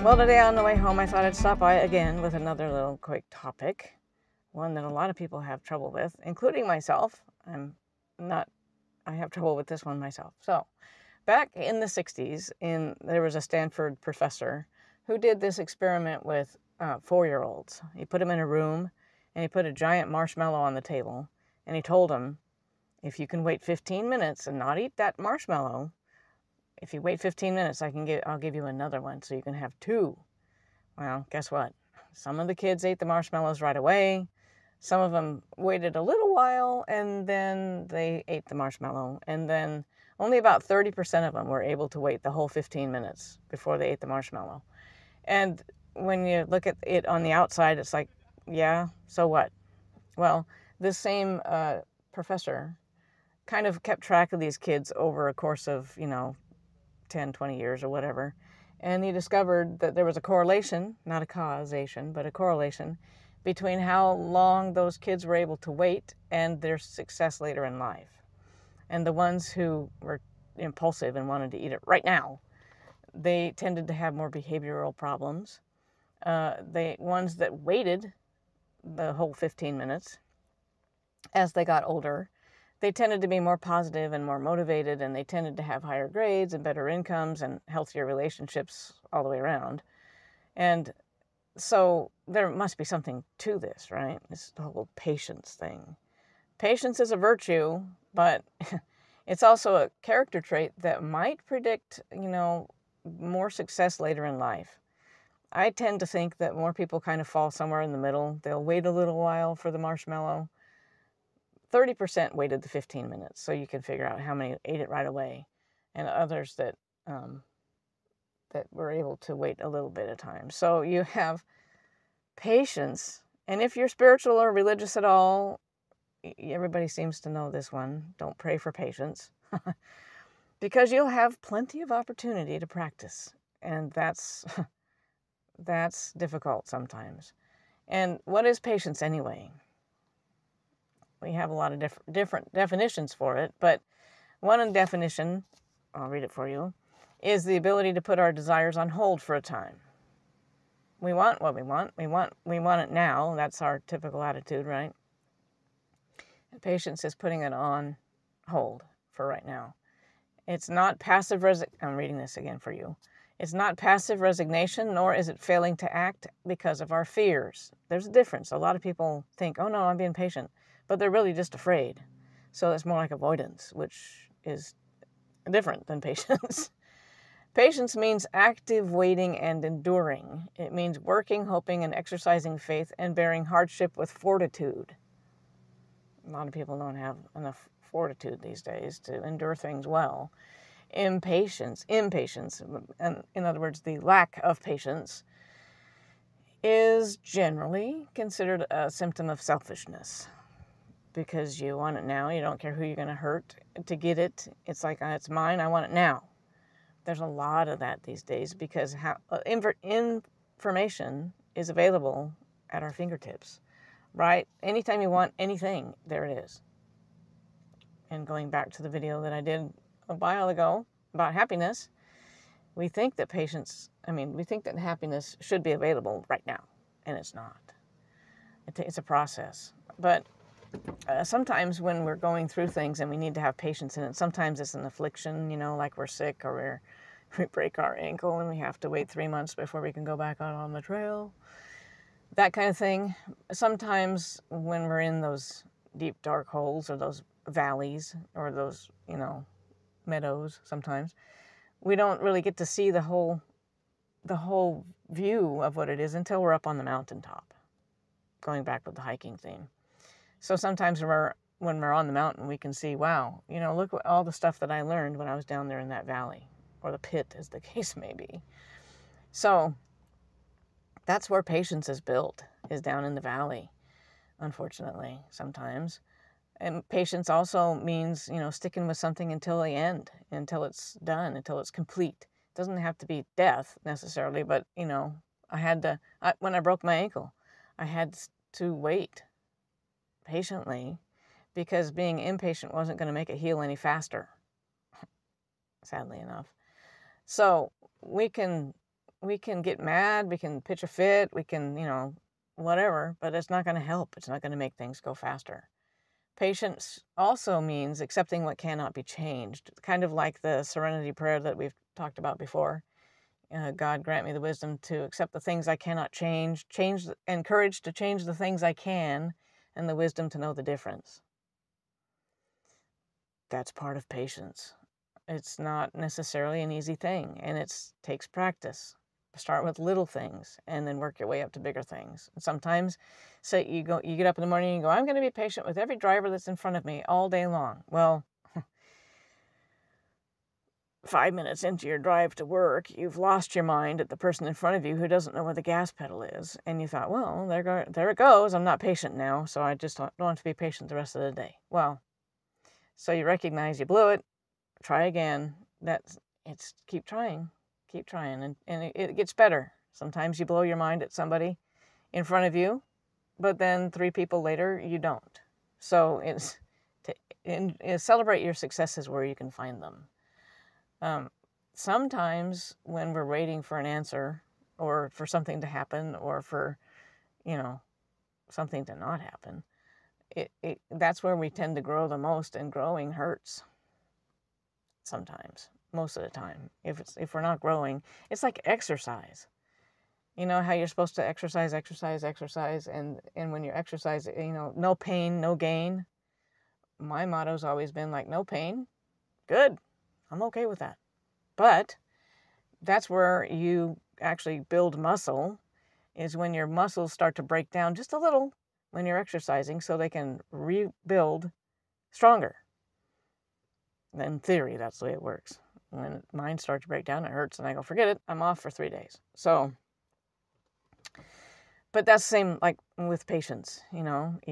Well, today on the way home, I thought I'd stop by again with another little quick topic, one that a lot of people have trouble with, including myself. I have trouble with this one myself. So, back in the 60s, there was a Stanford professor who did this experiment with 4-year-olds. He put them in a room, and he put a giant marshmallow on the table, and he told them, if you can wait 15 minutes and not eat that marshmallow, if you wait 15 minutes, I'll give you another one so you can have 2. Well, guess what? Some of the kids ate the marshmallows right away. Some of them waited a little while and then they ate the marshmallow. And then only about 30% of them were able to wait the whole 15 minutes before they ate the marshmallow. And when you look at it on the outside, it's like, yeah, so what? Well, this same professor kind of kept track of these kids over a course of, 10, 20 years or whatever. And he discovered that there was a correlation, not a causation, but a correlation between how long those kids were able to wait and their success later in life. And the ones who were impulsive and wanted to eat it right now, they tended to have more behavioral problems. The ones that waited the whole 15 minutes, as they got older, they tended to be more positive and more motivated, and they tended to have higher grades and better incomes and healthier relationships all the way around. And so there must be something to this, right? This whole patience thing. Patience is a virtue, but it's also a character trait that might predict, more success later in life. I tend to think that more people kind of fall somewhere in the middle. They'll wait a little while for the marshmallow. 30% waited the 15 minutes, so you can figure out how many ate it right away, and others that were able to wait a little bit of time. So you have patience, and if you're spiritual or religious at all, everybody seems to know this one. Don't pray for patience, because you'll have plenty of opportunity to practice, and that's difficult sometimes. And what is patience anyway? We have a lot of different definitions for it, but one definition, I'll read it for you, is the ability to put our desires on hold for a time. We want what we want. We want it now. That's our typical attitude, right? And patience is putting it on hold for right now. It's not passive I'm reading this again for you. It's not passive resignation, nor is it failing to act because of our fears. There's a difference. A lot of people think, oh no, I'm being patient, but they're really just afraid. So it's more like avoidance, which is different than patience. Patience means active waiting and enduring. It means working, hoping, and exercising faith and bearing hardship with fortitude. A lot of people don't have enough fortitude these days to endure things well. Impatience, and in other words, the lack of patience, is generally considered a symptom of selfishness. Because you want it now, you don't care who you're going to hurt to get it. It's like, it's mine, I want it now. There's a lot of that these days because information is available at our fingertips, right? Anytime you want anything, there it is. And going back to the video that I did a while ago about happiness, we think that happiness should be available right now, and it's not. It's a process. But sometimes when we're going through things and we need to have patience in it, sometimes it's an affliction, like we're sick or we break our ankle and we have to wait 3 months before we can go back out on the trail. That kind of thing. Sometimes when we're in those deep, dark holes or those valleys or those, meadows sometimes, we don't really get to see the whole view of what it is until we're up on the mountaintop. Going back with the hiking theme. So sometimes when we're on the mountain, we can see, wow, look at all the stuff that I learned when I was down there in that valley, or the pit, as the case may be. So that's where patience is built, is down in the valley, unfortunately, sometimes. And patience also means, sticking with something until the end, until it's done, until it's complete. It doesn't have to be death necessarily, but, when I broke my ankle, I had to wait patiently because being impatient wasn't going to make it heal any faster, sadly enough. So we can We can get mad, we can pitch a fit, we can, whatever, but it's not going to help. It's not going to make things go faster. Patience also means accepting what cannot be changed, kind of like the serenity prayer that we've talked about before. God, grant me the wisdom to accept the things I cannot change, and courage to change the things I can, and the wisdom to know the difference. That's part of patience. It's not necessarily an easy thing, and it takes practice. Start with little things and then work your way up to bigger things. And sometimes, say you get up in the morning and you go, I'm going to be patient with every driver that's in front of me all day long. Well, 5 minutes into your drive to work, you've lost your mind at the person in front of you who doesn't know where the gas pedal is. And you thought, well, there it goes. I'm not patient now, so I just don't want to be patient the rest of the day. Well, so you recognize you blew it. Try again. Keep trying, and it gets better. Sometimes you blow your mind at somebody in front of you, but then 3 people later, you don't. So celebrate your successes where you can find them. Sometimes when we're waiting for an answer or for something to happen or for, something to not happen, that's where we tend to grow the most, and growing hurts sometimes, most of the time. If we're not growing, it's like exercise. You know how you're supposed to exercise, and when you exercise, no pain, no gain. My motto's always been like, no pain, good. I'm okay with that. But that's where you actually build muscle, is when your muscles start to break down just a little when you're exercising so they can rebuild stronger. In theory, that's the way it works. When mine starts to break down, it hurts, and I go, forget it, I'm off for 3 days. So, but that's the same like with patience, you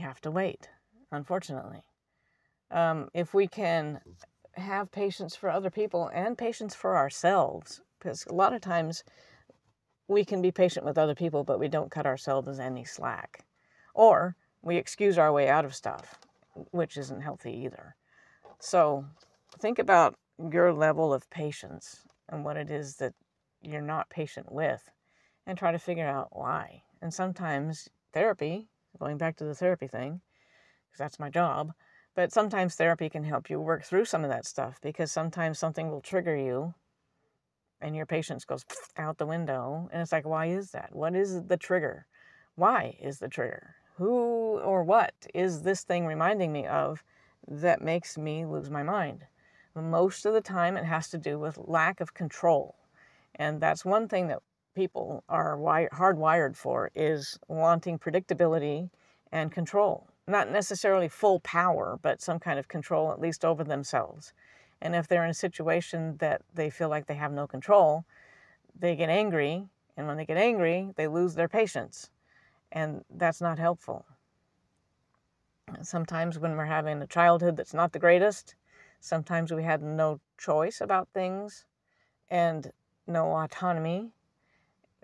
have to wait, unfortunately. If we can have patience for other people and patience for ourselves, because a lot of times we can be patient with other people, but we don't cut ourselves any slack, or we excuse our way out of stuff, which isn't healthy either. So think about your level of patience and what it is that you're not patient with, and try to figure out why. And sometimes therapy, going back to the therapy thing, because that's my job, but sometimes therapy can help you work through some of that stuff, because sometimes something will trigger you and your patience goes out the window. And it's like, why is that? What is the trigger? Why is the trigger? Who or what is this thing reminding me of that makes me lose my mind? Most of the time it has to do with lack of control. And that's one thing that people are hardwired for, is wanting predictability and control. Not necessarily full power, but some kind of control, at least over themselves. And if they're in a situation that they feel like they have no control, they get angry. And when they get angry, they lose their patience. And that's not helpful. Sometimes when we're having a childhood that's not the greatest, sometimes we had no choice about things and no autonomy.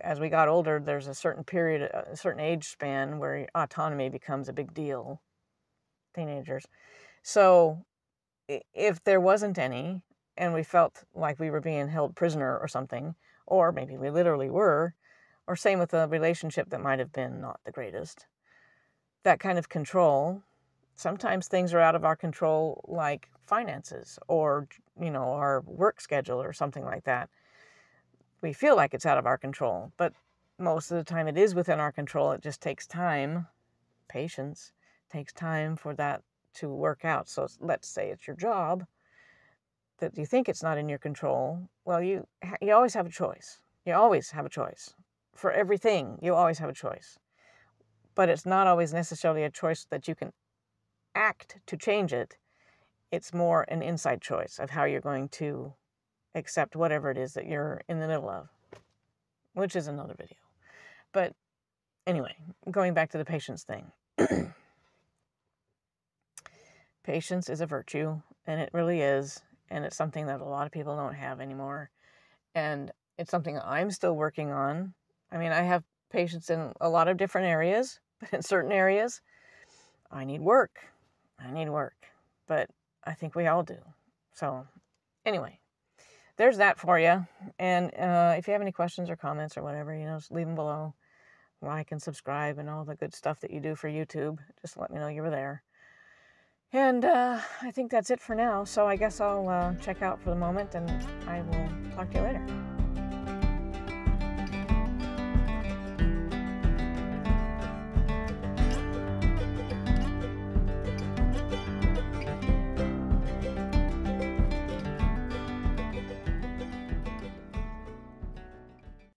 As we got older, there's a certain period, a certain age span where autonomy becomes a big deal. Teenagers. So if there wasn't any, and we felt like we were being held prisoner or something, or maybe we literally were, or same with a relationship that might have been not the greatest, that kind of control, sometimes things are out of our control, like finances or, our work schedule or something like that. We feel like it's out of our control, but most of the time it is within our control. It just takes time, patience, takes time for that to work out. So let's say it's your job that you think it's not in your control. Well, you always have a choice. You always have a choice. For everything, you always have a choice. But it's not always necessarily a choice that you can act to change it. It's more an inside choice of how you're going to accept whatever it is that you're in the middle of, which is another video. But anyway, going back to the patience thing. Patience is a virtue, and it really is, and it's something that a lot of people don't have anymore, and it's something I'm still working on. I mean, I have patience in a lot of different areas, but in certain areas, I need work, but I think we all do. So anyway, there's that for you. And if you have any questions or comments or whatever, you know, just leave them below. Like and subscribe and all the good stuff that you do for YouTube. Just let me know you were there. And I think that's it for now. So I guess I'll check out for the moment, and I will talk to you later.